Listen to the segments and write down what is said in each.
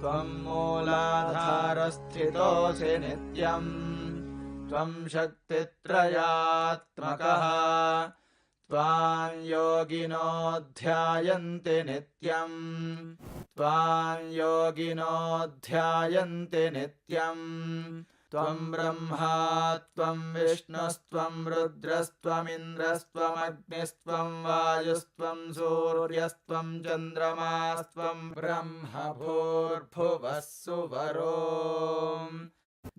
त्वम् मूलाधारस्थितोऽसि नित्यम् त्वम् शक्तित्रयात्मकः त्वाम् योगिनो ध्यायन्ति नित्यम् त्वाम् योगिनो ध्यायन्ति नित्यम् त्वम् ब्रह्मा त्वम् विष्णुस्त्वम् रुद्रस्त्वमिन्द्रस्त्वमग्निस्त्वम् वायुस्त्वम् सूर्यस्त्वम् चन्द्रमास्त्वम् ब्रह्म भूर्भुवः सुवरो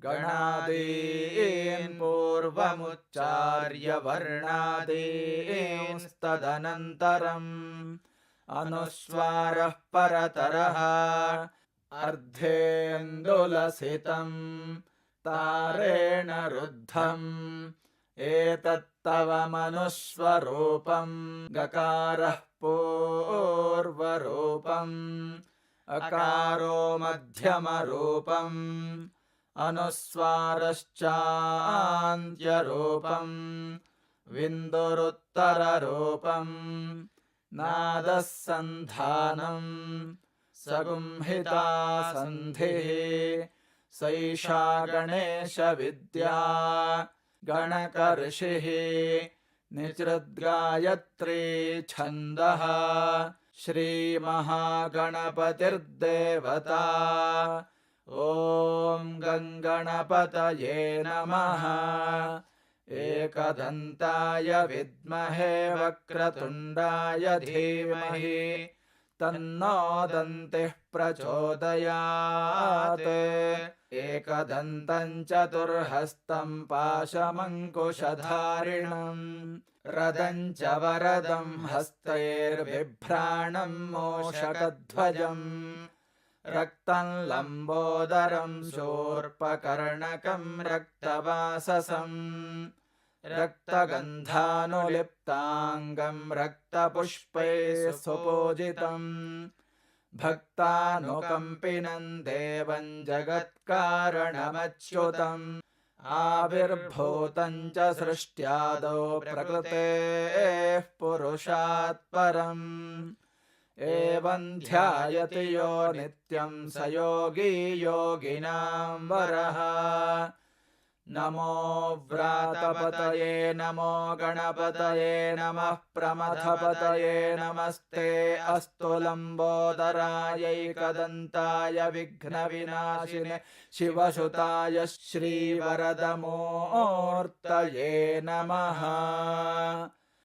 गणादीन् पूर्वमुच्चार्य वर्णादींस्तदनन्तरम् अनुस्वारः परतरः अर्धेन्दुलसितम् तारेण रुद्धम् एतत्तव मनुस्वरूपम् गकारः पूर्वरूपम् अकारो मध्यमरूपम् अनुस्वारश्चान्त्यरूपम् विन्दुरुत्तररूपम् नादः सन्धानम् सगुंहिता सन्धिः सैषा गणेशविद्या गणकर्षिः निसृद्गायत्री छन्दः श्रीमहागणपतिर्देवता ॐ गङ्गणपतये नमः एकदन्ताय विद्महे वक्रतुण्डाय धीमहि तन्नो दन्तिः प्रचोदयात् एकदन्तम् चतुर्हस्तम् पाशमङ्कुशधारिणम् रदम् च वरदम् हस्तैर्बिभ्राणम् मूषकध्वजम् रक्तम् लम्बोदरम् शूर्पकर्णकम् रक्तवाससम् रक्तगन्धानुलिप्ताङ्गम् रक्तपुष्पैः सुपूजितम् भक्तानुकम्पिनम् देवम् जगत्कारणमच्युतम् आविर्भूतम् च सृष्ट्यादौ प्रकृतेः पुरुषात् परम् एवम् ध्यायति यो नित्यम् स योगी योगिनाम् वरः नमो व्रातपतये नमो गणपतये नमः प्रमथपतये नमस्ते अस्तु लम्बोदरायैकदन्ताय विघ्नविनाशिने शिवसुताय श्रीवरदमूर्तये नमः।